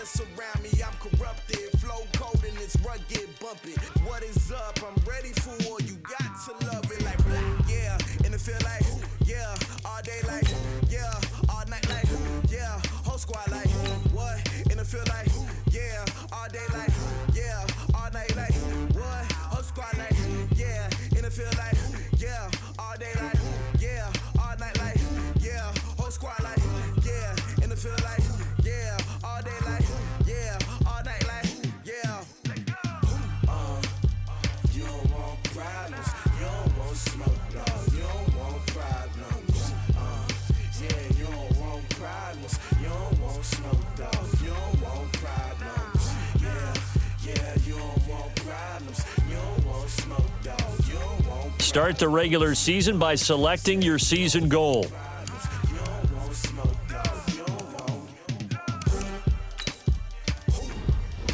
Violence around me, I'm corrupted. Flow cold and it's rugged, bumpy. What is up? I'm ready for war. You got to love it like, yeah. And it feel like, yeah. All day like, yeah. All night like, yeah. Whole squad like, what? And it feel like, yeah. All day like, yeah. All night like, what? Whole squad like, yeah. And it feel like, yeah. All day like, yeah. All night like, yeah. Whole squad like, yeah. And it feel like, yeah. All day like, yeah. All night like, yeah. You don't want problems. You don't want smoke, dog. You don't want problems. Yeah, you don't want problems. You don't want smoke, dog. You don't want problems. Yeah, you don't want problems. You don't want smoke, dog. You don't want. Start the regular season by selecting your season goal.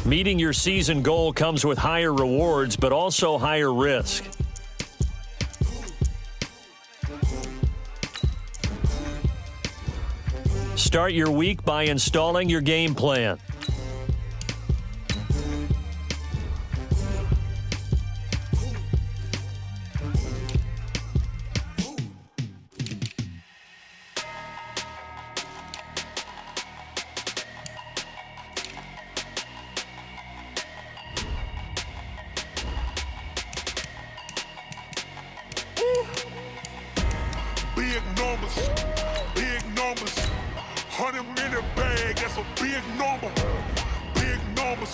Meeting your season goal comes with higher rewards, but also higher risk. Start your week by installing your game plan. Big numbers, 100-minute bag, that's a big number. Big numbers,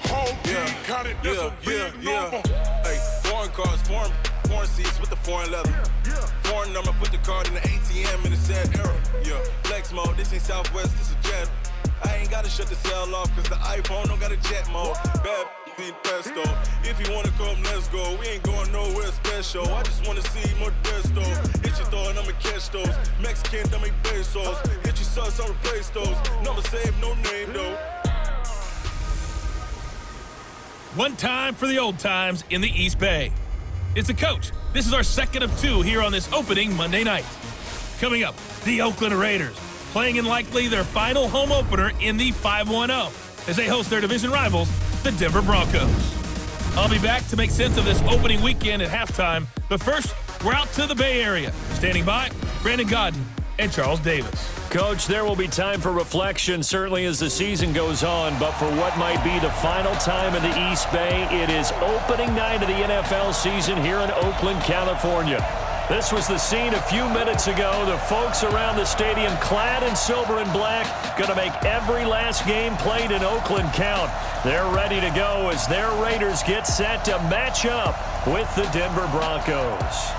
whole team counted, that's a big number. Hey, foreign cars, foreign seats with the foreign leather. Foreign number, put the card in the ATM in the sad era. Yeah, flex mode, this ain't Southwest, this a jet. I ain't gotta shut the cell off, cause the iPhone don't got a jet mode. Bad pesto. If you wanna come, let's go. We ain't going nowhere special. I just wanna see more Modesto. Hit your throw and I'ma catch those. Mexican, dummy pesos. Hit your sauce, I'll replace those. Number saved, no name though. One time for the old times in the East Bay. It's the coach. This is our second of two here on this opening Monday night. Coming up, the Oakland Raiders, playing in likely their final home opener in the 5-1-0 as they host their division rivals, the Denver Broncos. I'll be back to make sense of this opening weekend at halftime, but first, we're out to the Bay Area. Standing by, Brandon Godden and Charles Davis. Coach, there will be time for reflection, certainly as the season goes on, but for what might be the final time in the East Bay, it is opening night of the NFL season here in Oakland, California. This was the scene a few minutes ago. The folks around the stadium clad in silver and black going to make every last game played in Oakland count. They're ready to go as their Raiders get set to match up with the Denver Broncos.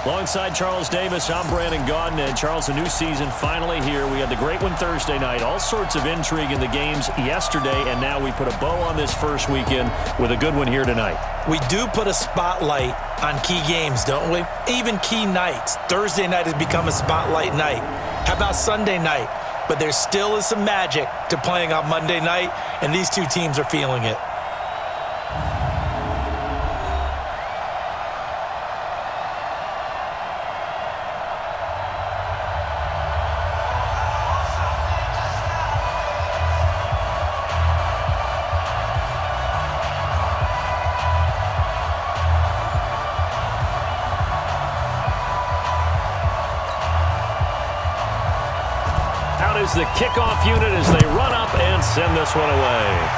Alongside Charles Davis, I'm Brandon Gaudin. And Charles, a new season finally here. We had the great one Thursday night. All sorts of intrigue in the games yesterday, and now we put a bow on this first weekend with a good one here tonight. We do put a spotlight on key games, don't we? Even key nights. Thursday night has become a spotlight night. How about Sunday night? But there still is some magic to playing on Monday night, and these two teams are feeling it. Is the kickoff unit as they run up and send this one away.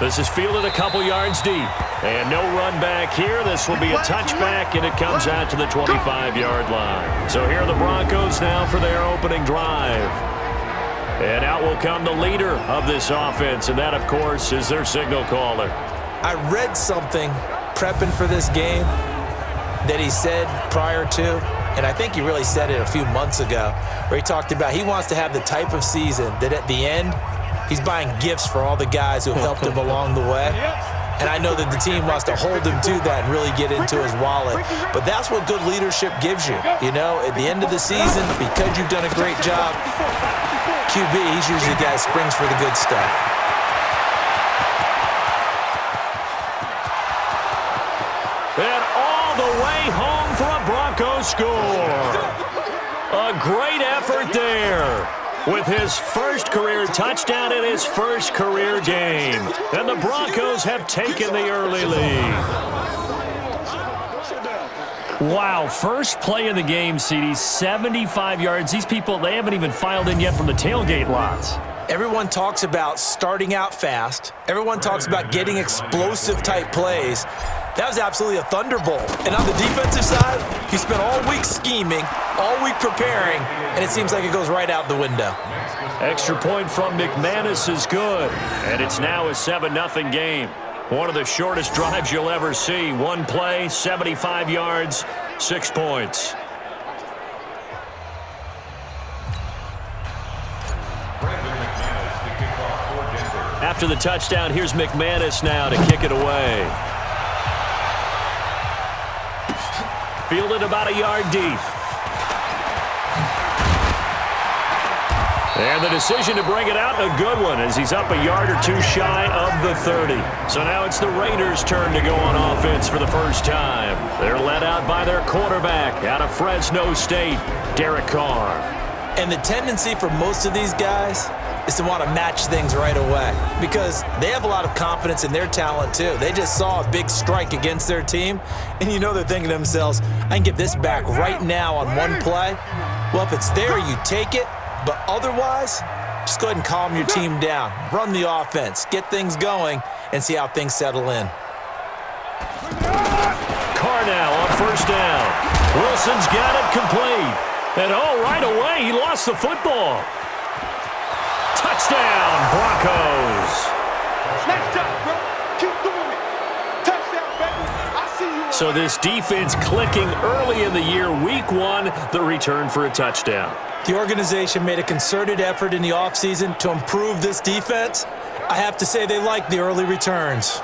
This is fielded a couple yards deep. And no run back here. This will be a touchback, and it comes out to the 25-yard line. So here are the Broncos now for their opening drive. And out will come the leader of this offense, and that, of course, is their signal caller. I read something prepping for this game that he said prior to, and I think he really said it a few months ago, where he talked about he wants to have the type of season that at the end, he's buying gifts for all the guys who helped him along the way. And I know that the team wants to hold him to that and really get into his wallet. But that's what good leadership gives you. You know, at the end of the season, because you've done a great job, QB, he's usually the guy that springs for the good stuff. And all the way home for a Broncos score. A great effort there with his first career touchdown in his first career game. And the Broncos have taken the early lead. Wow, first play of the game, CD, 75 yards. These people, they haven't even filed in yet from the tailgate lots. Everyone talks about starting out fast. Everyone talks about getting explosive-type plays. That was absolutely a thunderbolt. And on the defensive side, he spent all week scheming, all week preparing, and it seems like it goes right out the window. Extra point from McManus is good, and it's now a 7-0 game. One of the shortest drives you'll ever see. One play, 75 yards, 6 points. After the touchdown, here's McManus now to kick it away. Fielded about a yard deep. And the decision to bring it out, a good one, as he's up a yard or two shy of the 30. So now it's the Raiders' turn to go on offense for the first time. They're led out by their quarterback out of Fresno State, Derek Carr. And the tendency for most of these guys is to want to match things right away because they have a lot of confidence in their talent too. They just saw a big strike against their team, and you know they're thinking to themselves, I can get this back right now on one play. Well, if it's there, you take it. But otherwise, just go ahead and calm your team down. Run the offense, get things going, and see how things settle in. Carr now on first down. Wilson's got it complete. And right away, he lost the football. Touchdown, Broncos. Next up, bro. Keep doing it. Touchdown, baby. I see you. So this defense clicking early in the year. Week 1, the return for a touchdown. The organization made a concerted effort in the offseason to improve this defense. I have to say they like the early returns.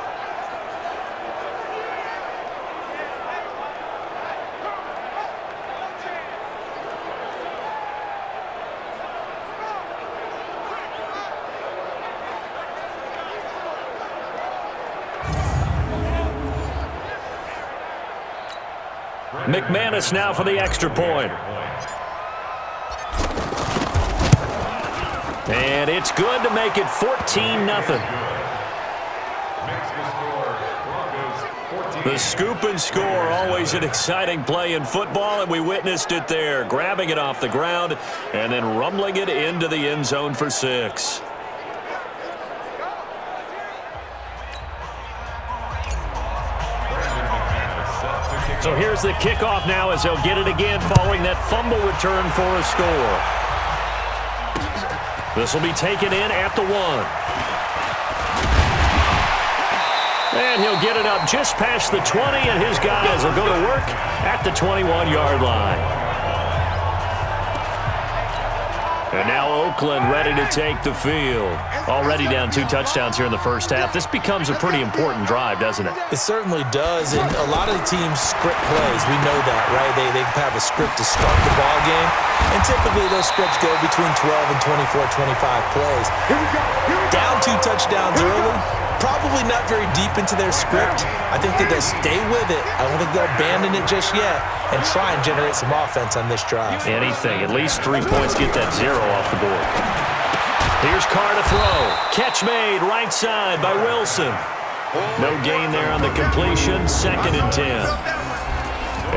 McManus now for the extra point. And it's good to make it 14-0. The scoop and score, always an exciting play in football, and we witnessed it there, grabbing it off the ground and then rumbling it into the end zone for 6. So here's the kickoff now as they'll get it again following that fumble return for a score. This will be taken in at the 1. And he'll get it up just past the 20, and his guys will go to work at the 21-yard line. And now Oakland ready to take the field. Already down 2 touchdowns here in the first half. This becomes a pretty important drive, doesn't it? It certainly does, and a lot of the teams script plays. We know that, right? They have a script to start the ball game, and typically those scripts go between 12 and 24, 25 plays. Down 2 touchdowns early, probably not very deep into their script. I think that they'll stay with it. I don't think they'll abandon it just yet and try and generate some offense on this drive. Anything, at least 3 points, get that 0 off the board. Here's Carr to throw. Catch made right side by Wilson. No gain there on the completion. 2nd and 10.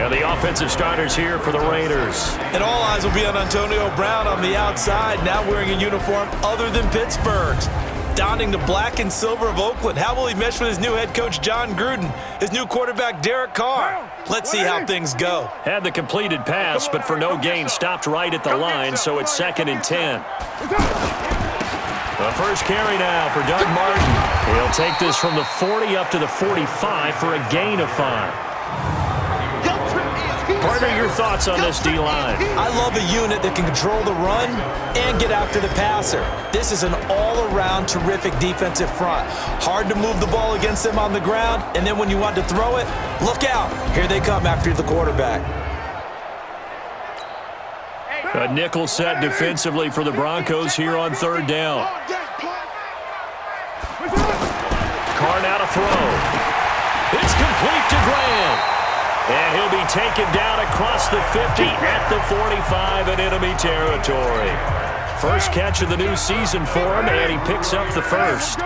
And the offensive starters here for the Raiders. And all eyes will be on Antonio Brown on the outside, now wearing a uniform other than Pittsburgh's, donning the black and silver of Oakland. How will he mesh with his new head coach, John Gruden, his new quarterback, Derek Carr? Let's see how things go. Had the completed pass, but for no gain, stopped right at the line, so it's 2nd and 10. The first carry now for Doug Martin. He'll take this from the 40 up to the 45 for a gain of 5. Partner, your thoughts on this D-line? I love a unit that can control the run and get after the passer. This is an all-around terrific defensive front. Hard to move the ball against them on the ground, and then when you want to throw it, look out. Here they come after the quarterback. A nickel set defensively for the Broncos here on 3rd down. Carr now to throw. It's complete to Grant. And he'll be taken down across the 50 at the 45 in enemy territory. First catch of the new season for him, and he picks up the first.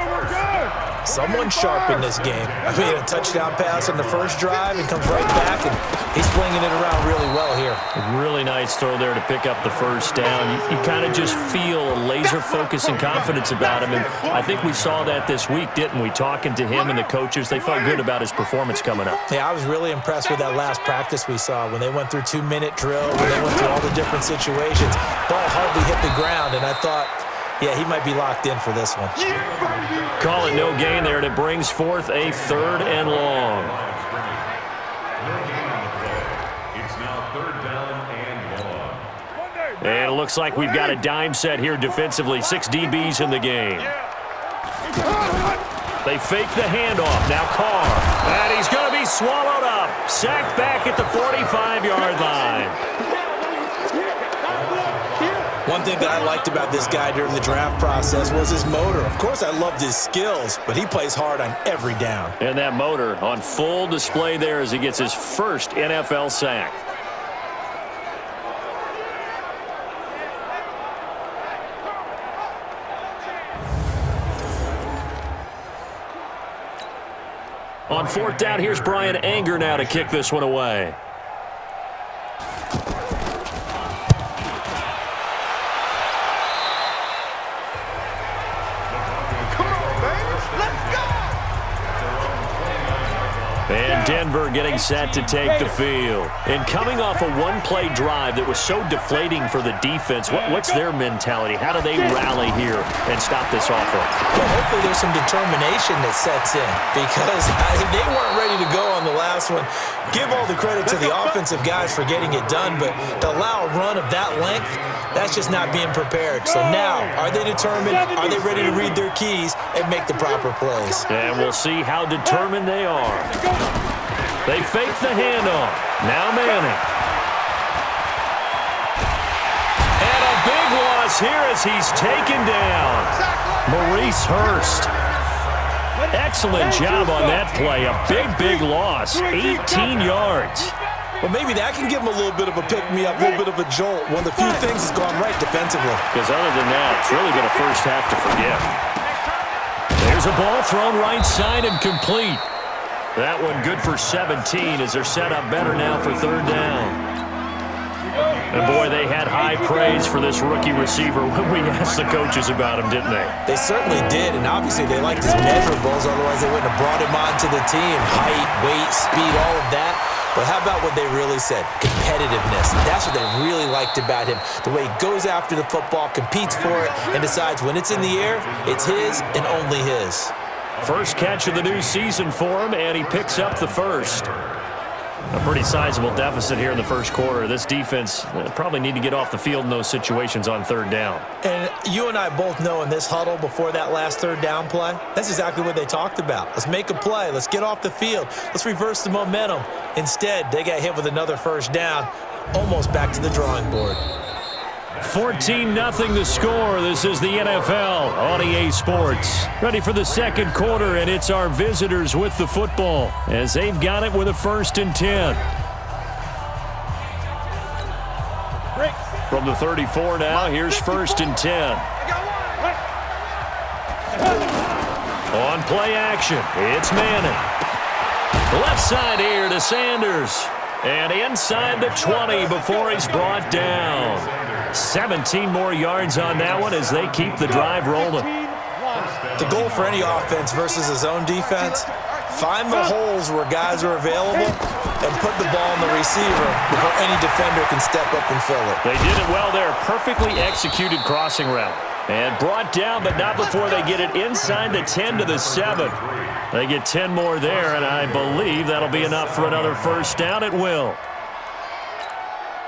Someone sharp in this game. I mean, a touchdown pass on the first drive and comes right back, and he's flinging it around really well here. Really nice throw there to pick up the first down. You kind of just feel a laser focus and confidence about him, and I think we saw that this week, didn't we? Talking to him and the coaches, they felt good about his performance coming up. Yeah, I was really impressed with that last practice we saw when they went through 2-minute drill, when they went through all the different situations. Ball hardly hit the ground, and I thought, yeah, he might be locked in for this one. Call it no gain there, and it brings forth a 3rd and long. It's now 3rd down and long. And it looks like we've got a dime set here defensively. 6 DBs in the game. They fake the handoff. Now Carr. And he's going to be swallowed up. Sacked back at the 45-yard line. One thing that I liked about this guy during the draft process was his motor. Of course, I loved his skills, but he plays hard on every down. And that motor on full display there as he gets his first NFL sack. On 4th down, here's Brian Anger now to kick this one away. And Denver getting set to take the field. And coming off a one-play drive that was so deflating for the defense, what's their mentality? How do they rally here and stop this offense? Well, hopefully there's some determination that sets in because they weren't ready to go on the last one. Give all the credit to the offensive guys for getting it done, but to allow a run of that length, that's just not being prepared. So now, are they determined? Are they ready to read their keys and make the proper plays? And we'll see how determined they are. They fake the handoff. Now Manning. And a big loss here as he's taken down. Maurice Hurst. Excellent job on that play. A big loss. 18 yards. Well, maybe that can give him a little bit of a pick-me-up, a little bit of a jolt. One of the few things has gone right defensively. Because other than that, it's really been a first half to forget. There's a ball thrown right side and complete. That one good for 17 as they're set up better now for 3rd down. And boy, they had high praise for this rookie receiver when we asked the coaches about him, didn't they? They certainly did, and obviously they liked his measurables, otherwise they wouldn't have brought him onto the team. Height, weight, speed, all of that. But how about what they really said? Competitiveness. That's what they really liked about him. The way he goes after the football, competes for it, and decides when it's in the air, it's his and only his. First catch of the new season for him, and he picks up the first. A pretty sizable deficit here in the first quarter. This defense probably need to get off the field in those situations on 3rd down. And you and I both know in this huddle before that last 3rd down play, that's exactly what they talked about. Let's make a play. Let's get off the field. Let's reverse the momentum. Instead, they got hit with another first down, almost back to the drawing board. 14-0 the score. This is the NFL on EA Sports. Ready for the second quarter, and it's our visitors with the football as they've got it with a 1st and 10. From the 34 now, here's 1st and 10. On play action, it's Manning. Left side here to Sanders. And inside the 20 before he's brought down. 17 more yards on that one as they keep the drive rolling. The goal for any offense versus a zone defense, find the holes where guys are available and put the ball on the receiver before any defender can step up and fill it. They did it well there. Perfectly executed crossing route. And brought down, but not before they get it inside the 10 to the 7. They get 10 more there, and I believe that'll be enough for another first down. It will.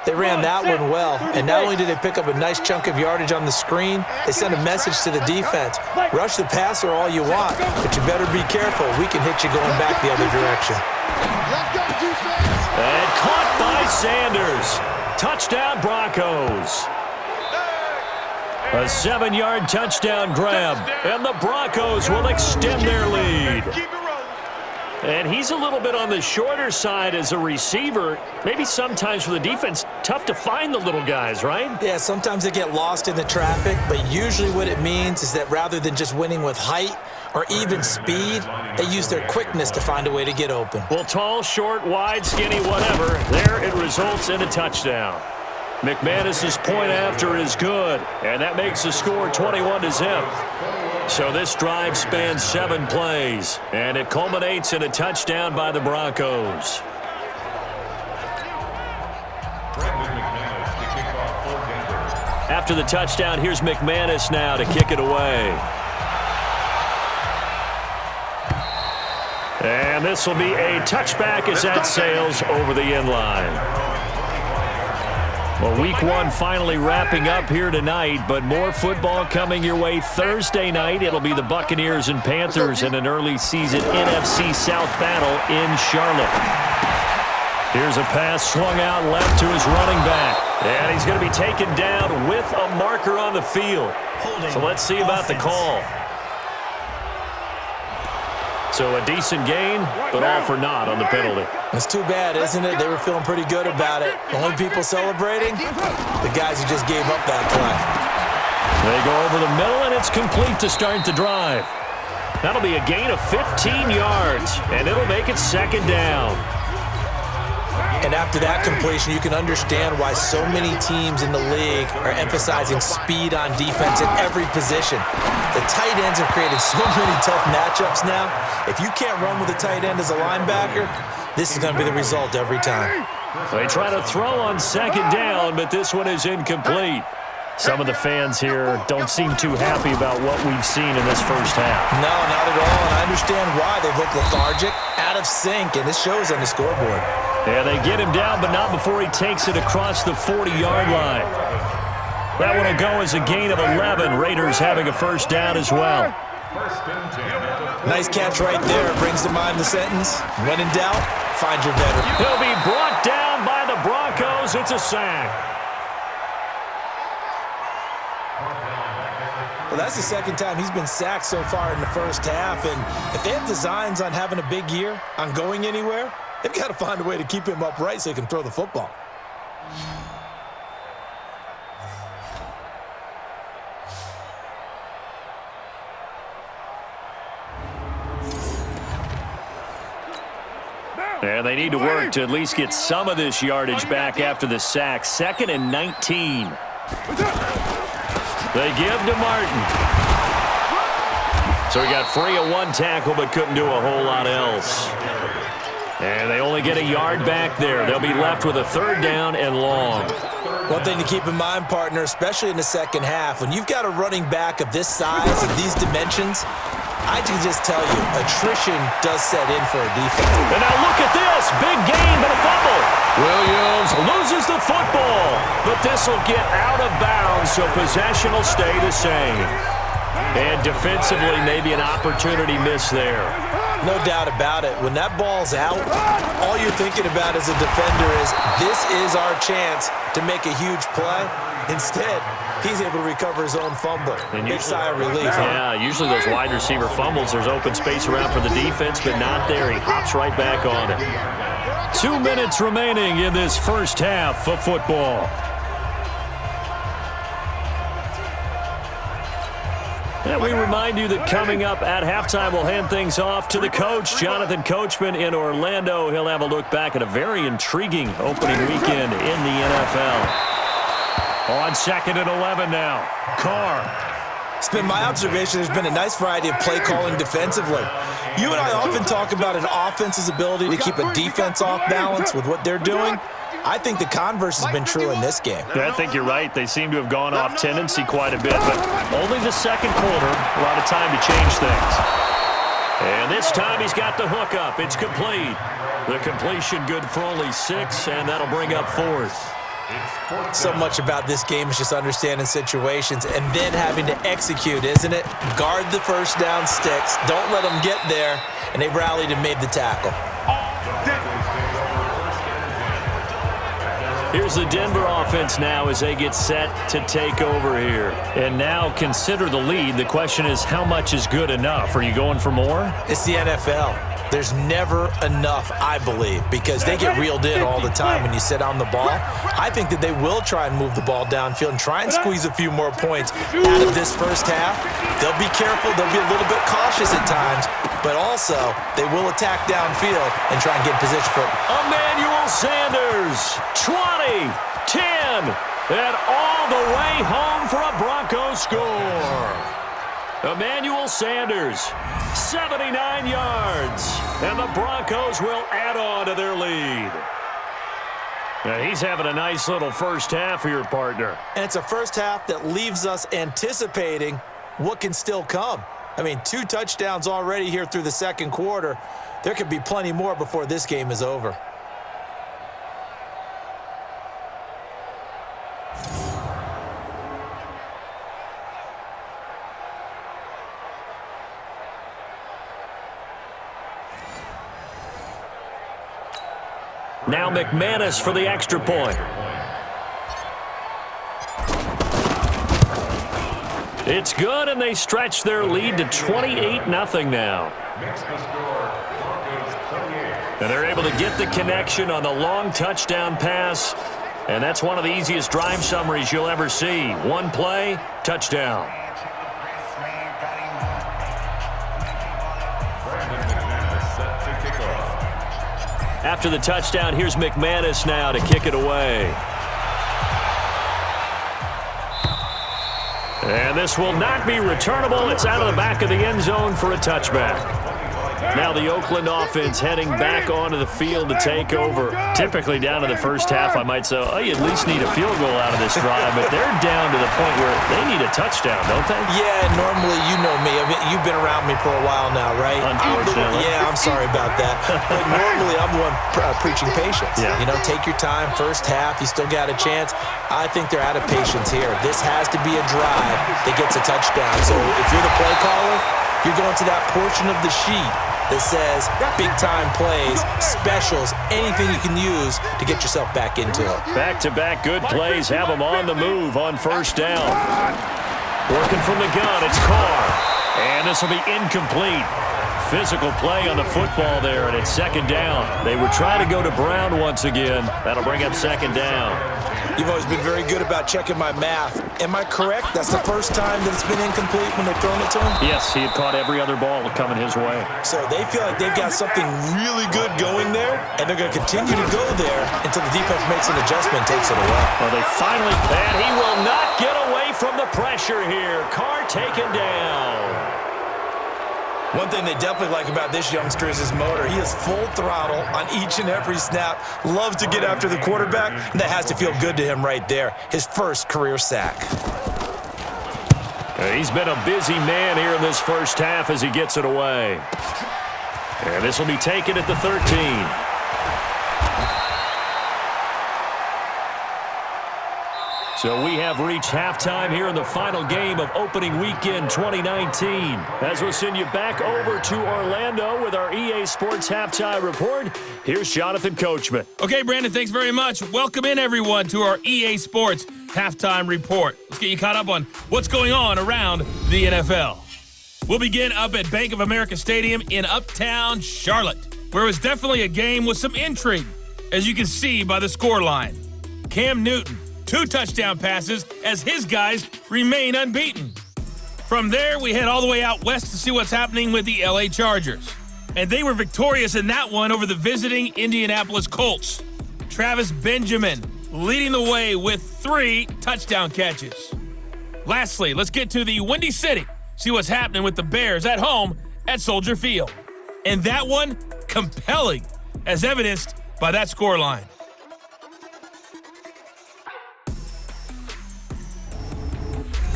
They ran that one well, and not only did they pick up a nice chunk of yardage on the screen, they sent a message to the defense. Rush the passer all you want, but you better be careful. We can hit you going back the other direction. And caught by Sanders. Touchdown Broncos. A 7-yard touchdown grab, and the Broncos will extend their lead. And he's a little bit on the shorter side as a receiver. Maybe sometimes for the defense, tough to find the little guys, right? Yeah, sometimes they get lost in the traffic, but usually what it means is that rather than just winning with height or even speed, they use their quickness to find a way to get open. Well, tall, short, wide, skinny, whatever, there it results in a touchdown. McManus's point after is good, and that makes the score 21-0. So this drive spans 7 plays, and it culminates in a touchdown by the Broncos. After the touchdown, here's McManus now to kick it away. And this will be a touchback as that sails over the end line. Well, week 1 finally wrapping up here tonight, but more football coming your way Thursday night. It'll be the Buccaneers and Panthers in an early season NFC South battle in Charlotte. Here's a pass swung out left to his running back. And he's going to be taken down with a marker on the field. So let's see about the call. So a decent gain, but all for naught on the penalty. It's too bad, isn't it? They were feeling pretty good about it. The only people celebrating, the guys who just gave up that play. They go over the middle, and it's complete to start the drive. That'll be a gain of 15 yards, and it'll make it 2nd down. And after that completion, you can understand why so many teams in the league are emphasizing speed on defense at every position. The tight ends have created so many tough matchups now. If you can't run with a tight end as a linebacker, this is going to be the result every time. They try to throw on 2nd down, but this one is incomplete. Some of the fans here don't seem too happy about what we've seen in this first half. No, not at all, and I understand why. They look lethargic, out of sync, and it shows on the scoreboard. Yeah, they get him down, but not before he takes it across the 40-yard line. That one will go as a gain of 11. Raiders having a 1st down as well. Nice catch right there. Brings to mind the sentence, when in doubt, find your veteran. He'll be brought down by the Broncos. It's a sack. Well, that's the 2nd time he's been sacked so far in the first half, and if they have designs on having a big year, on going anywhere, they've got to find a way to keep him upright so he can throw the football. And they need to work to at least get some of this yardage back after the sack. 2nd and 19. They give to Martin. So he got free of 1 tackle but couldn't do a whole lot else. And they only get a yard back there. They'll be left with a 3rd down and long. One thing to keep in mind, partner, especially in the second half, when you've got a running back of this size and these dimensions, I can just tell you, attrition does set in for a defense. And now look at this. Big gain, but a fumble. Williams loses the football, but this will get out of bounds, so possession will stay the same. And defensively, maybe an opportunity missed there. No doubt about it. When that ball's out, all you're thinking about as a defender is, this is our chance to make a huge play. Instead, he's able to recover his own fumble. Big sigh of relief. Yeah, usually those wide receiver fumbles, there's open space around for the defense, but not there. He hops right back on it. 2 minutes remaining in this first half of football. And we remind you that coming up at halftime, we'll hand things off to the coach, Jonathan Coachman in Orlando. He'll have a look back at a very intriguing opening weekend in the NFL. On 2nd and 11 now. Carr. It's been my observation there's been a nice variety of play calling defensively. You and I often talk about an offense's ability to keep a defense off balance with what they're doing. I think the converse has been true in this game. Yeah, I think you're right. They seem to have gone off tendency quite a bit, but only the 2nd quarter, a lot of time to change things. And this time he's got the hook up. It's complete. The completion good for only 6, and that'll bring up 4th. So much about this game is just understanding situations and then having to execute, isn't it? Guard the 1st down sticks. Don't let them get there, and they rallied and made the tackle. Here's the Denver offense now as they get set to take over here. And now consider the lead. The question is, how much is good enough? Are you going for more? It's the NFL. There's never enough, I believe, because they get reeled in all the time when you sit on the ball. I think that they will try and move the ball downfield and try and squeeze a few more points out of this first half. They'll be careful. They'll be a little bit cautious at times, but also they will attack downfield and try and get in position for it. Emmanuel Sanders, 20, 10, and all the way home for a Broncos score. Emmanuel Sanders, 79 yards, and the Broncos will add on to their lead. Now he's having a nice little first half for your partner. And it's a first half that leaves us anticipating what can still come. I mean, 2 touchdowns already here through the second quarter. There could be plenty more before this game is over. Now McManus for the extra point. It's good, and they stretch their lead to 28-0 now. And they're able to get the connection on the long touchdown pass, and that's one of the easiest drive summaries you'll ever see. One play, touchdown. After the touchdown, here's McManus now to kick it away. And this will not be returnable. It's out of the back of the end zone for a touchback. Now the Oakland offense heading back onto the field to take over. Typically down to the first half, I might say, oh, you at least need a field goal out of this drive, but they're down to the point where they need a touchdown, don't they? Yeah, normally, you know me. I mean, you've been around me for a while now, right? Unfortunately. I'm sorry about that. But normally, I'm the one preaching patience. Yeah. You know, take your time. First half, you still got a chance. I think they're out of patience here. This has to be a drive that gets a touchdown. So if you're the play caller, you're going to that portion of the sheet that says big-time plays, specials, anything you can use to get yourself back into it. Back-to-back good plays have them on the move on first down. Working from the gun, it's Carr. And this will be incomplete. Physical play on the football there, and it's second down. They would try to go to Brown once again. That'll bring up second down. You've always been very good about checking my math. Am I correct? That's the first time that it's been incomplete when they've thrown it to him? Yes, he had caught every other ball coming his way. So they feel like they've got something really good going there, and they're going to continue to go there until the defense makes an adjustment and takes it away. Well, they finally, and he will not get away from the pressure here. Carr taken down. One thing they definitely like about this youngster is his motor. He is full throttle on each and every snap. Loves to get after the quarterback, and that has to feel good to him right there. His first career sack. He's been a busy man here in this first half as he gets it away. And this will be taken at the 13. So we have reached halftime here in the final game of opening weekend 2019. As we'll send you back over to Orlando with our EA Sports Halftime Report, here's Jonathan Coachman. Okay, Brandon, thanks very much. Welcome in, everyone, to our EA Sports Halftime Report. Let's get you caught up on what's going on around the NFL. We'll begin up at Bank of America Stadium in Uptown Charlotte, where it was definitely a game with some intrigue, as you can see by the scoreline. Cam Newton, 2 touchdown passes as his guys remain unbeaten. From there, we head all the way out west to see what's happening with the LA Chargers. And they were victorious in that one over the visiting Indianapolis Colts. Travis Benjamin leading the way with 3 touchdown catches. Lastly, let's get to the Windy City, see what's happening with the Bears at home at Soldier Field. And that one, compelling, as evidenced by that scoreline.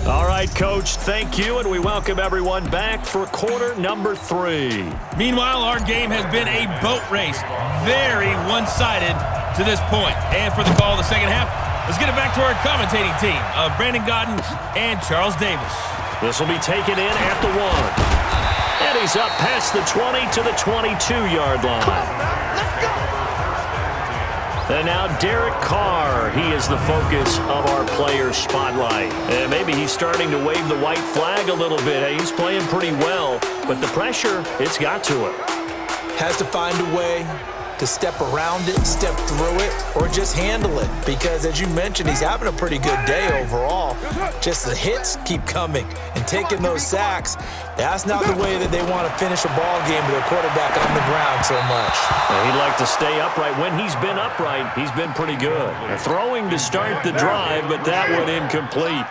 All right, Coach, thank you, and we welcome everyone back for quarter number 3. Meanwhile, our game has been a boat race, very one-sided to this point. And for the call of the second half, let's get it back to our commentating team of Brandon Godden and Charles Davis. This will be taken in at the 1. And he's up past the 20 to the 22-yard line. And now Derek Carr, he is the focus of our player spotlight. And maybe he's starting to wave the white flag a little bit. He's playing pretty well, but the pressure, it's got to him. has to find a way to step around it, step through it, or just handle it. Because as you mentioned, he's having a pretty good day overall. Just the hits keep coming and taking those sacks. That's not the way that they want to finish a ball game with their quarterback on the ground so much. He'd like to stay upright. When he's been upright, he's been pretty good. Throwing to start the drive, but that one incomplete.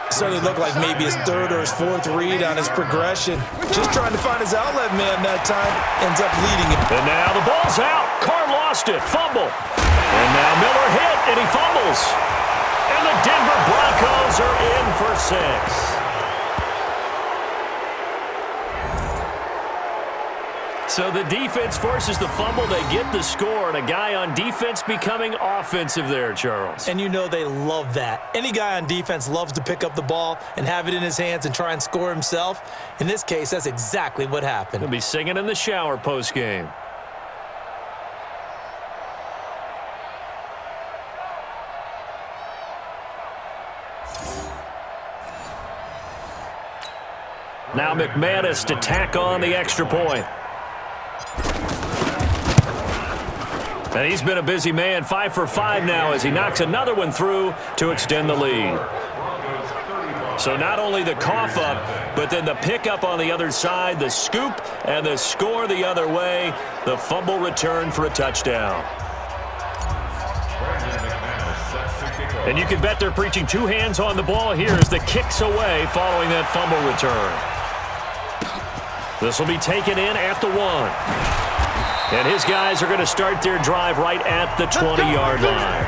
Certainly looked like maybe his third or his fourth read on his progression. Just trying to find his outlet man that time. Ends up leading him. And now the ball's out. Carr lost it. Fumble. And now Miller hit, and he fumbles. And the Denver Broncos are in for 6. So the defense forces the fumble. They get the score, and a guy on defense becoming offensive there, Charles. And you know they love that. Any guy on defense loves to pick up the ball and have it in his hands and try and score himself. In this case, that's exactly what happened. He'll be singing in the shower post-game. Now McManus to tack on the extra point. And he's been a busy man, 5 for 5 now as he knocks another one through to extend the lead. So not only the cough up, but then the pickup on the other side, the scoop, and the score the other way, the fumble return for a touchdown. And you can bet they're preaching 2 hands on the ball here as the kick's away following that fumble return. This will be taken in at the 1. And his guys are going to start their drive right at the 20-yard line.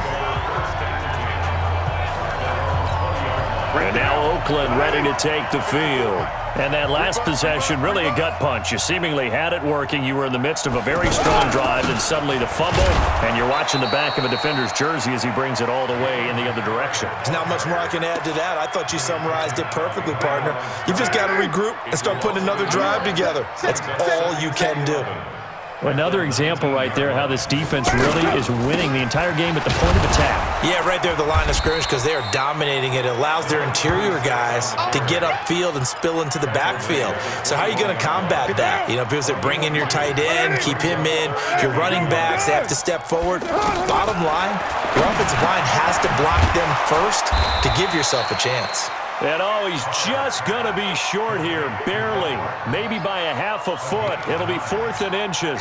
And now Oakland ready to take the field. And that last possession, really a gut punch. You seemingly had it working. You were in the midst of a very strong drive, and suddenly the fumble, and you're watching the back of a defender's jersey as he brings it all the way in the other direction. There's not much more I can add to that. I thought you summarized it perfectly, partner. You've just got to regroup and start putting another drive together. That's all you can do. Another example right there how this defense really is winning the entire game at the point of attack. Yeah, right there at the line of scrimmage because they are dominating it. It allows their interior guys to get upfield and spill into the backfield. So how are you going to combat that? You know, because they bring in your tight end, keep him in. Your running backs, they have to step forward. Bottom line, your offensive line has to block them first to give yourself a chance. And oh, he's just going to be short here, barely, maybe by a half a foot. It'll be 4th and inches.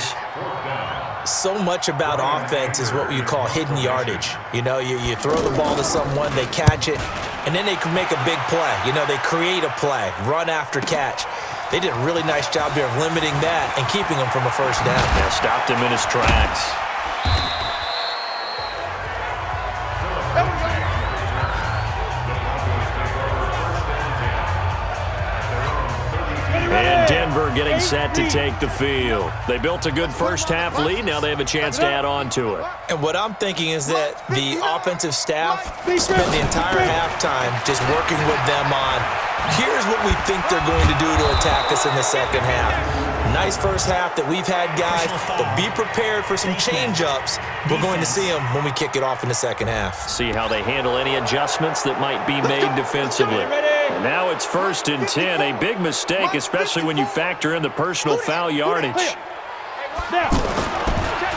So much about offense is what you call hidden yardage. You know, you throw the ball to someone, they catch it, and then they can make a big play. You know, they create a play, run after catch. They did a really nice job here of limiting that and keeping him from a first down. Yeah, stopped him in his tracks. And Denver getting set to take the field. They built a good first-half lead. Now they have a chance to add on to it. And what I'm thinking is that the offensive staff spent the entire halftime just working with them on, here's what we think they're going to do to attack us in the second half. Nice first half that we've had, guys, but be prepared for some change-ups. We're going to see them when we kick it off in the second half. See how they handle any adjustments that might be made defensively. Now it's 1st and 10, a big mistake, especially when you factor in the personal foul yardage.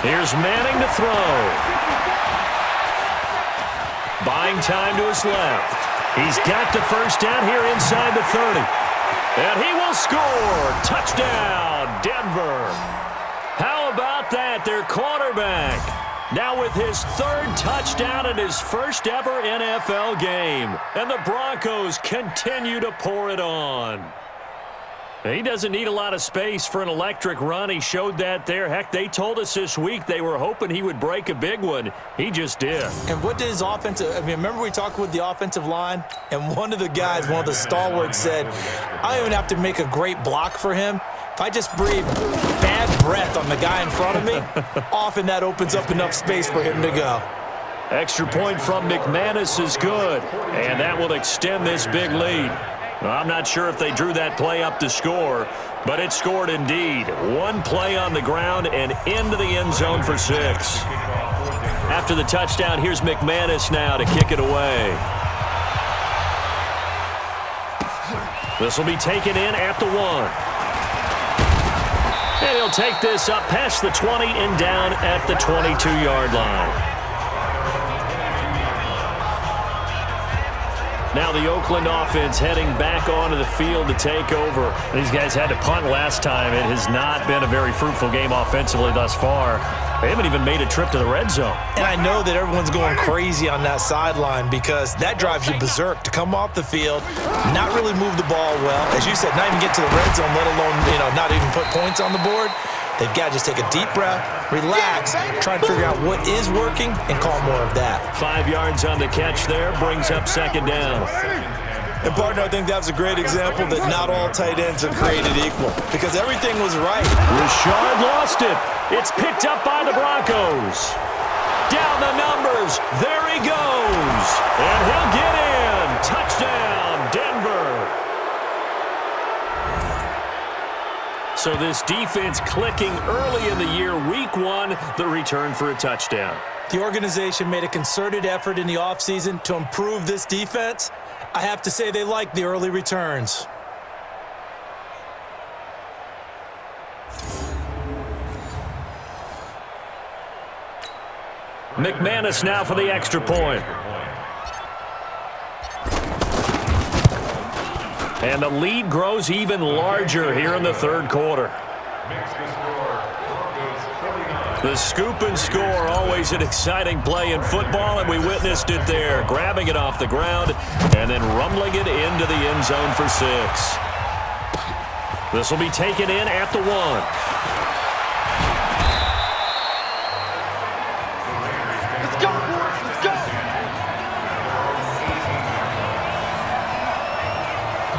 Here's Manning to throw. Buying time to his left. He's got the first down here inside the 30. And he will score. Touchdown, Denver. How about that? Their quarterback now with his 3rd touchdown in his first ever NFL game. And the Broncos continue to pour it on. He doesn't need a lot of space for an electric run. He showed that there. Heck, they told us this week they were hoping he would break a big one. He just did. And what did his offensive – I mean, remember we talked with the offensive line? And one of the guys, one of the stalwarts said, I don't even have to make a great block for him. If I just breathe bad breath on the guy in front of me, often that opens up enough space for him to go. Extra point from McManus is good. And that will extend this big lead. I'm not sure if they drew that play up to score, but it scored indeed. One play on the ground and into the end zone for 6. After the touchdown, here's McManus now to kick it away. This will be taken in at the 1. And he'll take this up past the 20 and down at the 22-yard line. Now the Oakland offense heading back onto the field to take over. These guys had to punt last time. It has not been a very fruitful game offensively thus far. They haven't even made a trip to the red zone. And I know that everyone's going crazy on that sideline because that drives you berserk to come off the field, not really move the ball well. As you said, not even get to the red zone, let alone, not even put points on the board. They've got to just take a deep breath, relax, try and figure out what is working, and call more of that. 5 yards on the catch there, brings up second down. And, partner, I think that was a great example that not all tight ends are created equal because everything was right. Rashard lost it. It's picked up by the Broncos. Down the numbers. There he goes. And he'll get in. Touchdown, Denver. So this defense clicking early in the year. Week 1, the return for a touchdown. The organization made a concerted effort in the offseason to improve this defense. I have to say they like the early returns. McManus now for the extra point. And the lead grows even larger here in the third quarter. The scoop and score, always an exciting play in football, and we witnessed it there, grabbing it off the ground and then rumbling it into the end zone for 6. This will be taken in at the 1.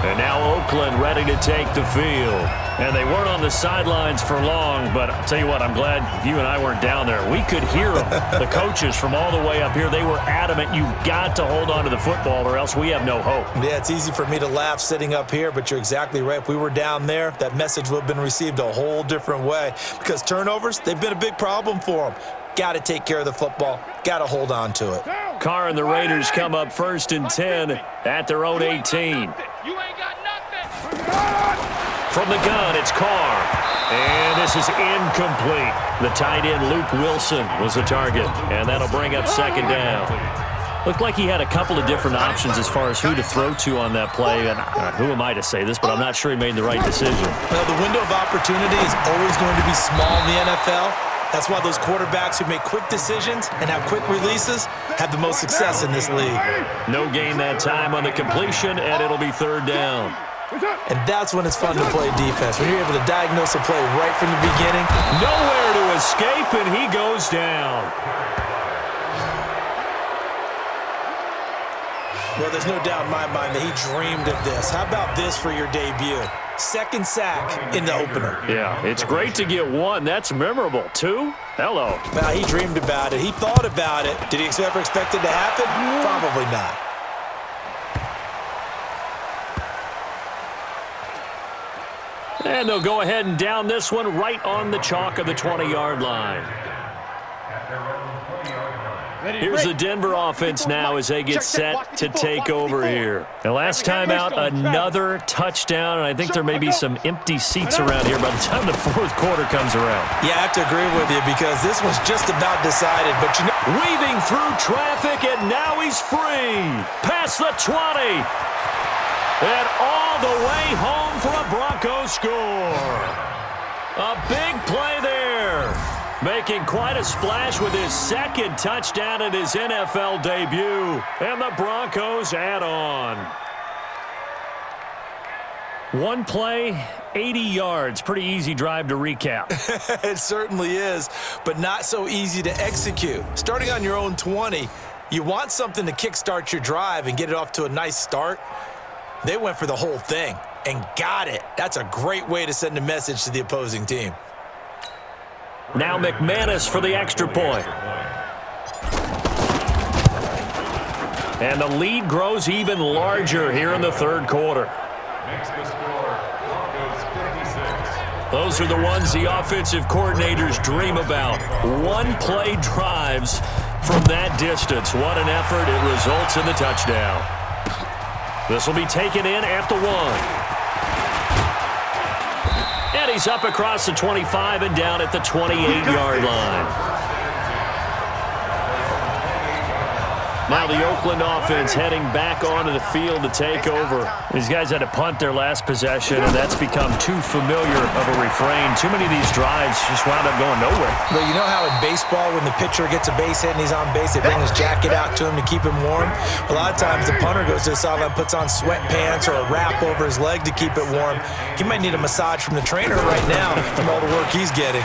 And now Oakland ready to take the field. And they weren't on the sidelines for long, but I'll tell you what, I'm glad you and I weren't down there. We could hear them, the coaches from all the way up here. They were adamant, you've got to hold on to the football or else we have no hope. Yeah, it's easy for me to laugh sitting up here, but you're exactly right. If we were down there, that message would have been received a whole different way because turnovers, they've been a big problem for them. Got to take care of the football. Got to hold on to it. Carr and the Raiders come up 1st and 10 at their own 18. You ain't got nothing. From the gun, it's Carr. And this is incomplete. The tight end, Luke Wilson, was the target. And that'll bring up second down. Looked like he had a couple of different options as far as who to throw to on that play. And who am I to say this, but I'm not sure he made the right decision. Well, the window of opportunity is always going to be small in the NFL. That's why those quarterbacks who make quick decisions and have quick releases have the most success in this league. No gain that time on the completion, and it'll be third down. And that's when it's fun to play defense, when you're able to diagnose a play right from the beginning. Nowhere to escape, and he goes down. Well, there's no doubt in my mind that he dreamed of this. How about this for your debut? Second sack in the opener. Yeah, it's great to get 1. That's memorable. 2? Hello. Now, he dreamed about it. He thought about it. Did he ever expect it to happen? Probably not. And they'll go ahead and down this one right on the chalk of the 20-yard line. Here's the Denver offense now as they get set to take over here. And last time out, another touchdown, and I think there may be some empty seats around here by the time the fourth quarter comes around. Yeah, I have to agree with you because this one's just about decided. But you know, weaving through traffic, and now he's free. Past the 20. And all the way home for a Broncos score. A big play there. Making quite a splash with his second touchdown in his NFL debut. And the Broncos add on. One play, 80 yards. Pretty easy drive to recap. It certainly is, but not so easy to execute. Starting on your own 20, you want something to kickstart your drive and get it off to a nice start. They went for the whole thing and got it. That's a great way to send a message to the opposing team. Now McManus for the extra point. And the lead grows even larger here in the third quarter. Those are the ones the offensive coordinators dream about. One-play drives from that distance. What an effort. It results in the touchdown. This will be taken in at the 1. And he's up across the 25 and down at the 28-yard line. Now the Oakland offense heading back onto the field to take over. These guys had to punt their last possession, and that's become too familiar of a refrain. Too many of these drives just wound up going nowhere. Well, you know how in baseball when the pitcher gets a base hit and he's on base, they bring his jacket out to him to keep him warm? A lot of times the punter goes to the sideline, puts on sweatpants or a wrap over his leg to keep it warm. He might need a massage from the trainer right now from all the work he's getting.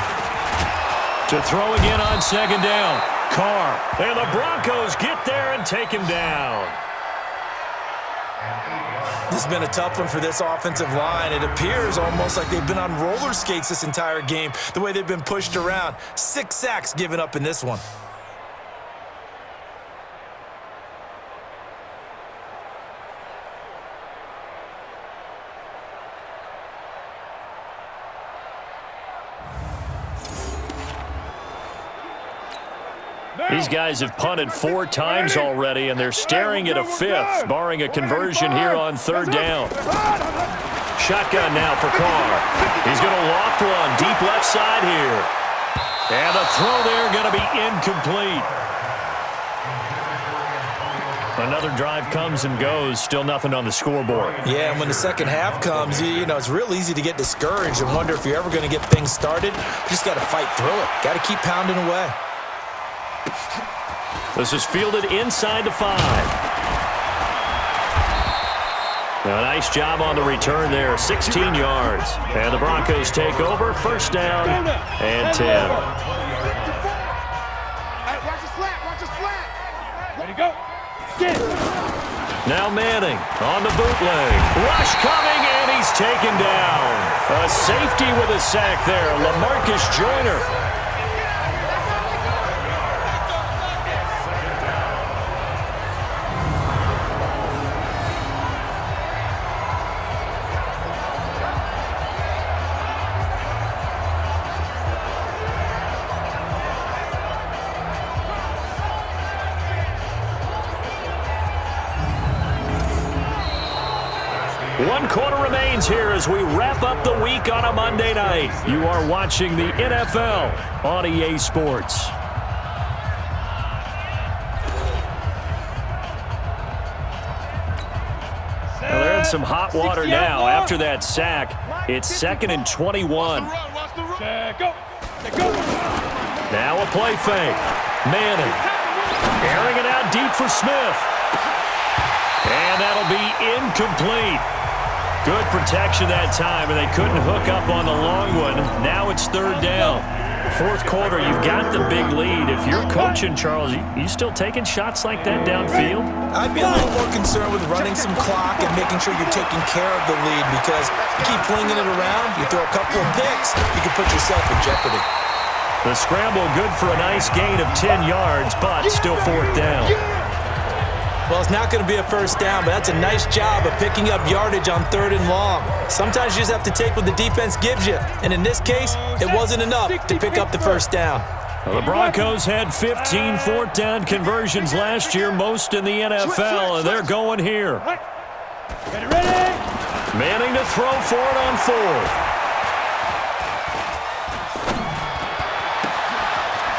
To throw again on second down. Carr. And the Broncos get there and take him down. This has been a tough one for this offensive line. It appears almost like they've been on roller skates this entire game, the way they've been pushed around. 6 sacks given up in this one. These guys have punted 4 times already, and they're staring at a 5th, barring a conversion here on third down. Shotgun now for Carr. He's going to loft one deep left side here. And the throw there going to be incomplete. Another drive comes and goes, still nothing on the scoreboard. Yeah, and when the second half comes, you know, it's real easy to get discouraged and wonder if you're ever going to get things started. You just got to fight through it. Got to keep pounding away. This is fielded inside the 5. A nice job on the return there, 16 yards. And the Broncos take over, first down and 10. Watch the flat, watch the flat. Ready to go. Now Manning on the bootleg. Rush coming, and he's taken down. A safety with a sack there, LaMarcus Joyner. One quarter remains here as we wrap up the week on a Monday night. You are watching the NFL on EA Sports. Well, they're in some hot water now after that sack. It's 2nd and 21. Now a play fake. Manning airing it out deep for Smith. And that'll be incomplete. Good protection that time, and they couldn't hook up on the long one. Now it's third down. Fourth quarter, you've got the big lead. If you're coaching, Charles, you still taking shots like that downfield? I'd be a little more concerned with running some clock and making sure you're taking care of the lead, because you keep flinging it around, you throw a couple of picks, you can put yourself in jeopardy. The scramble good for a nice gain of 10 yards, but still fourth down. Well, it's not going to be a first down, but that's a nice job of picking up yardage on 3rd and long. Sometimes you just have to take what the defense gives you, and in this case, it wasn't enough to pick up the first down. Well, the Broncos had 15 fourth down conversions last year, most in the NFL, and they're going here. Ready. Manning to throw for it on 4th.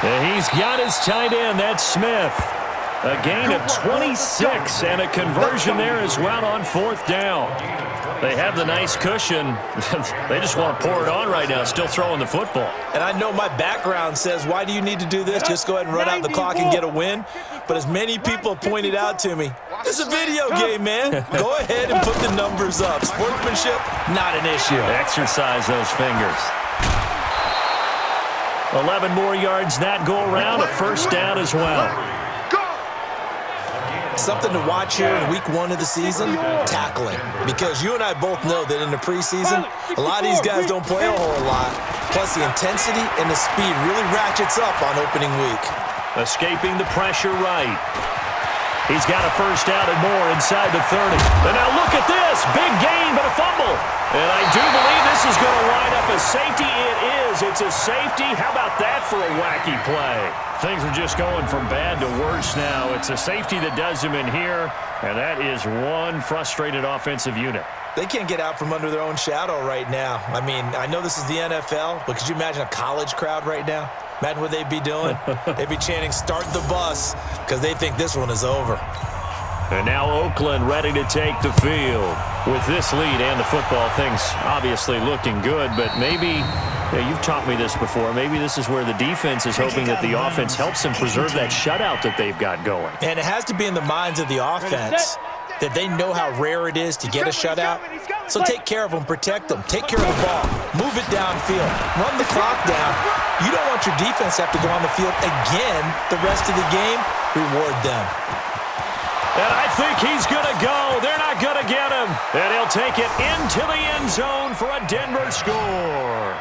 And he's got his tight end, that's Smith. A gain of 26 and a conversion there as well on 4th down. They have the nice cushion. They just want to pour it on right now, still throwing the football. And I know my background says, why do you need to do this? Just go ahead and run out the clock and get a win. But as many people have pointed out to me, it's a video game, man. Go ahead and put the numbers up. Sportsmanship, not an issue. Exercise those fingers. 11 more yards that go around, a first down as well. Something to watch here in week 1 of the season, tackling. Because you and I both know that in the preseason, a lot of these guys don't play a whole lot. Plus, the intensity and the speed really ratchets up on opening week. Escaping the pressure right. He's got a first down and more inside the 30. And now look at this. Big gain, but a fumble. And I do believe this is going to wind up a safety. It is goes. It's a safety. How about that for a wacky play? Things are just going from bad to worse now. It's a safety that does him in here, and that is one frustrated offensive unit. They can't get out from under their own shadow right now. I mean, I know this is the NFL, but could you imagine a college crowd right now? Imagine what they'd be doing. They'd be chanting, "Start the bus," because they think this one is over. And now Oakland ready to take the field. With this lead and the football, things obviously looking good, but maybe, you've taught me this before, maybe this is where the defense is hoping that the offense helps them preserve that shutout that they've got going. And it has to be in the minds of the offense that they know how rare it is to get a shutout. So take care of them, protect them, take care of the ball, move it downfield, run the clock down. You don't want your defense to have to go on the field again the rest of the game. Reward them. And I think he's going to go. They're not going to get him. And he'll take it into the end zone for a Denver score.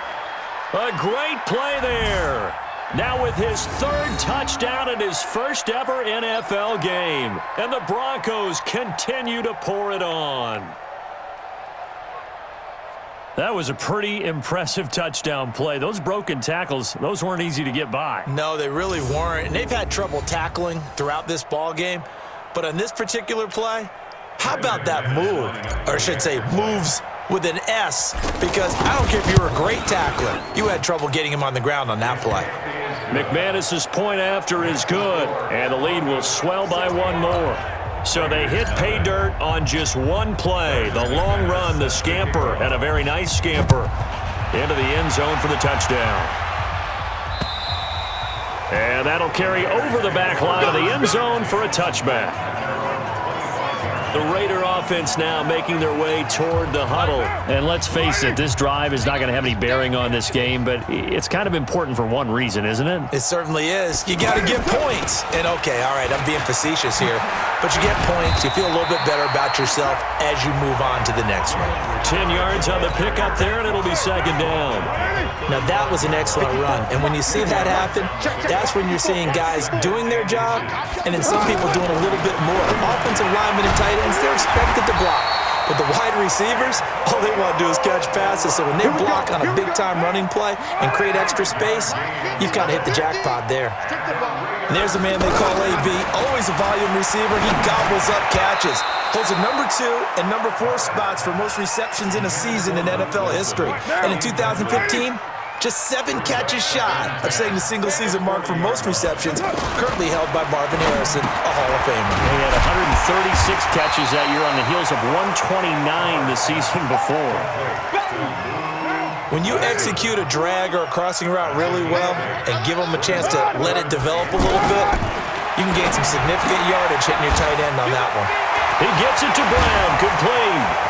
A great play there. Now with his third touchdown in his first ever NFL game. And the Broncos continue to pour it on. That was a pretty impressive touchdown play. Those broken tackles, those weren't easy to get by. No, they really weren't. And they've had trouble tackling throughout this ball game. But on this particular play, how about that move? Or I should say moves with an S, because I don't care if you were a great tackler. You had trouble getting him on the ground on that play. McManus's point after is good, and the lead will swell by one more. So they hit pay dirt on just one play. The long run, the scamper, and a very nice scamper into the end zone for the touchdown. And that'll carry over the back line of the end zone for a touchback. The Raider offense now making their way toward the huddle. And let's face it, this drive is not going to have any bearing on this game, but it's kind of important for one reason, isn't it? It certainly is. You got to get points. And okay, all right, I'm being facetious here, but you get points, you feel a little bit better about yourself as you move on to the next one. 10 yards on the pickup there, and it'll be second down. Now, that was an excellent run. And when you see that happen, that's when you're seeing guys doing their job and then some people doing a little bit more. Offensive linemen and tight ends, they're expected to block. But the wide receivers, all they want to do is catch passes. So when they block on a big-time running play and create extra space, you've got to hit the jackpot there. And there's a man they call AB, always a volume receiver. He gobbles up catches. Holds the number 2 and number 4 spots for most receptions in a season in NFL history. And in 2015, just 7 catches shy of setting the single-season mark for most receptions, currently held by Marvin Harrison, a Hall of Famer. He had 136 catches that year on the heels of 129 the season before. When you execute a drag or a crossing route really well and give them a chance to let it develop a little bit, you can gain some significant yardage hitting your tight end on that one. He gets it to Brown. Complete.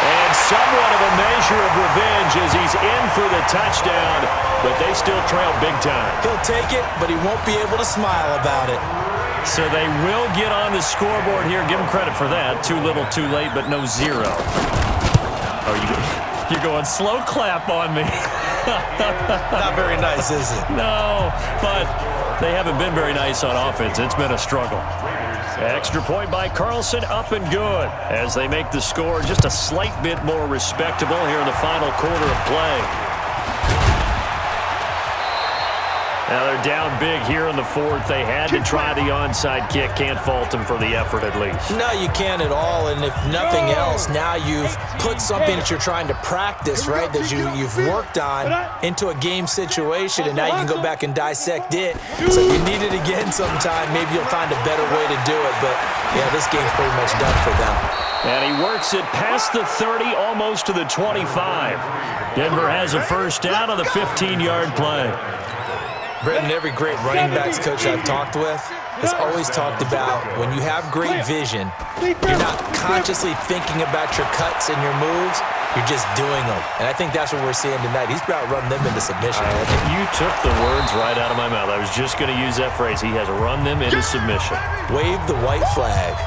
And somewhat of a measure of revenge as he's in for the touchdown, but they still trail big time. He'll take it, but he won't be able to smile about it. So they will get on the scoreboard here. Give him credit for that. Too little, too late, but no zero. Oh, you're going slow clap on me. Not very nice, is it? No, but they haven't been very nice on offense. It's been a struggle. Extra point by Carlson, up and good as they make the score just a slight bit more respectable here in the final quarter of play. Now they're down big here in the fourth. They had to try the onside kick. Can't fault them for the effort at least. No, you can't at all. And if nothing else, now you've put something that you're trying to practice, right, that you've worked on into a game situation, and now you can go back and dissect it. So if you need it again sometime, maybe you'll find a better way to do it. But, yeah, this game's pretty much done for them. And he works it past the 30, almost to the 25. Denver has a first down on the 15-yard play. Britton, every great running backs coach I've talked with has always talked about when you have great vision, you're not consciously thinking about your cuts and your moves, you're just doing them. And I think that's what we're seeing tonight. He's about running them into submission. You took the words right out of my mouth. I was just going to use that phrase. He has run them into submission. Wave the white flag.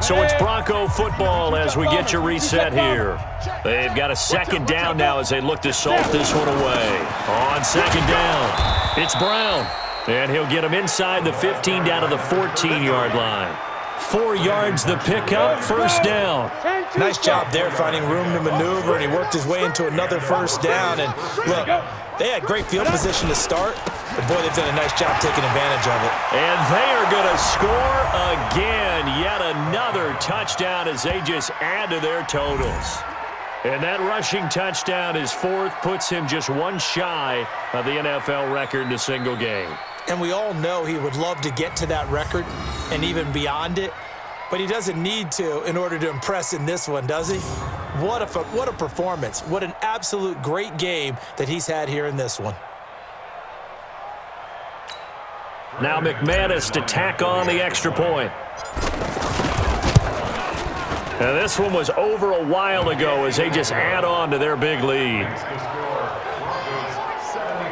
So it's Bronco football as we get you reset here. They've got a second down now as they look to salt this one away. On second down, it's Brown. And he'll get him inside the 15 down to the 14-yard line. 4 yards the pickup, first down. Nice job there finding room to maneuver, and he worked his way into another first down. And look, they had great field position to start, but boy, they've done a nice job taking advantage of it. And they are going to score again. Yet another touchdown as they just add to their totals. And that rushing touchdown, his 4th, puts him just 1 shy of the NFL record in a single game. And we all know he would love to get to that record and even beyond it, but he doesn't need to in order to impress in this one, does he? What a performance. What an absolute great game that he's had here in this one. Now McManus to tack on the extra point. Now this one was over a while ago as they just add on to their big lead.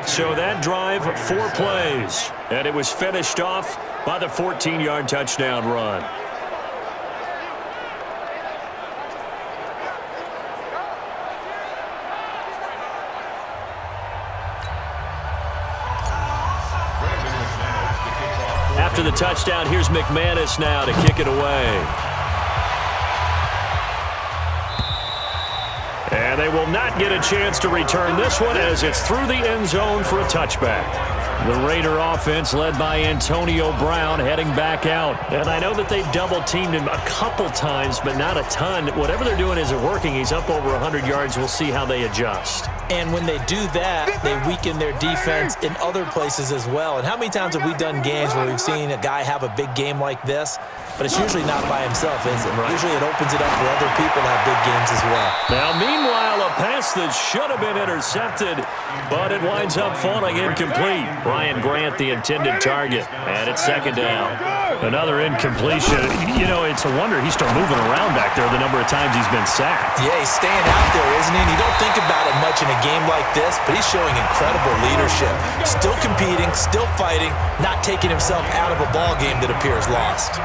So that drive, 4 plays, and it was finished off by the 14-yard touchdown run. After the touchdown, here's McManus now to kick it away. And they will not get a chance to return this one as it's through the end zone for a touchback. The Raider offense led by Antonio Brown heading back out. And I know that they've double-teamed him a couple times, but not a ton. Whatever they're doing isn't working. He's up over 100 yards. We'll see how they adjust. And when they do that, they weaken their defense in other places as well. And how many times have we done games where we've seen a guy have a big game like this, but it's usually not by himself, is it? Right. Usually it opens it up for other people to have big games as well. Now, meanwhile, a pass that should have been intercepted, but it winds up falling incomplete. Ryan Grant, the intended target, and it's second down. Another incompletion. You know, it's a wonder he's still moving around back there the number of times he's been sacked. Yeah, he's staying out there, isn't he? And you don't think about it much in a game like this, but he's showing incredible leadership. Still competing, still fighting, not taking himself out of a ball game that appears lost.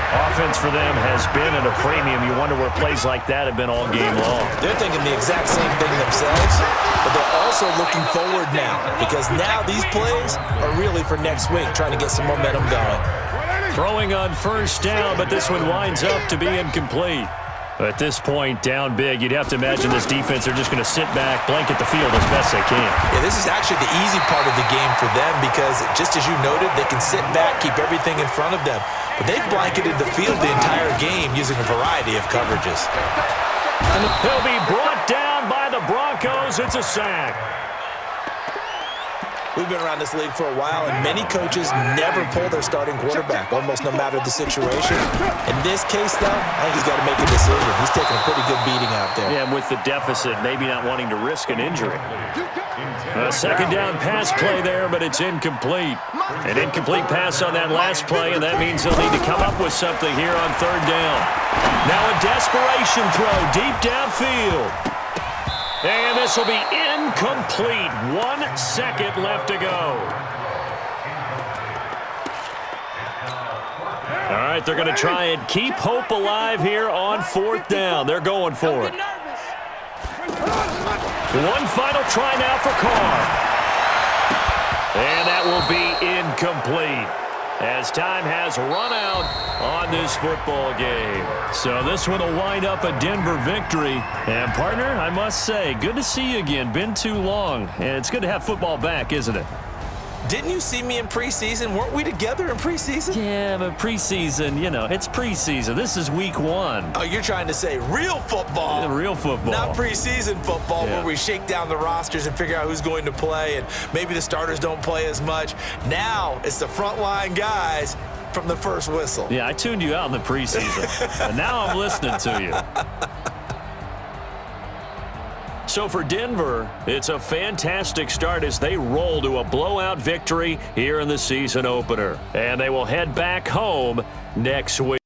Offense for them has been at a premium. You wonder where plays like that have been all game long. They're thinking the exact same thing themselves, but they're also looking forward now because now these plays are really for next week, trying to get some momentum going. Throwing on first down, but this one winds up to be incomplete. At this point, down big, you'd have to imagine this defense are just going to sit back, blanket the field as best they can. Yeah, this is actually the easy part of the game for them because, just as you noted, they can sit back, keep everything in front of them. But they've blanketed the field the entire game using a variety of coverages. And he'll be brought down by the Broncos. It's a sack. We've been around this league for a while, and many coaches never pull their starting quarterback, almost no matter the situation. In this case, though, I think he's got to make a decision. He's taking a pretty good beating out there. Yeah, and with the deficit, maybe not wanting to risk an injury. A second down pass play there, but it's incomplete. An incomplete pass on that last play, and that means they'll need to come up with something here on third down. Now a desperation throw deep downfield. And this will be incomplete. 1 second left to go. All right, they're going to try and keep hope alive here on fourth down. They're going for it. One final try now for Carr. And that will be incomplete as time has run out on this football game. So this one will wind up a Denver victory. And, partner, I must say, good to see you again. Been too long. And it's good to have football back, isn't it? Didn't you see me in preseason? Weren't we together in preseason? Yeah, but preseason, you know, it's preseason. This is week 1. Oh, you're trying to say real football. Real football. Not preseason football where we shake down the rosters and figure out who's going to play, and maybe the starters don't play as much. Now it's the frontline guys from the first whistle. Yeah, I tuned you out in the preseason, and now I'm listening to you. So for Denver, it's a fantastic start as they roll to a blowout victory here in the season opener. And they will head back home next week.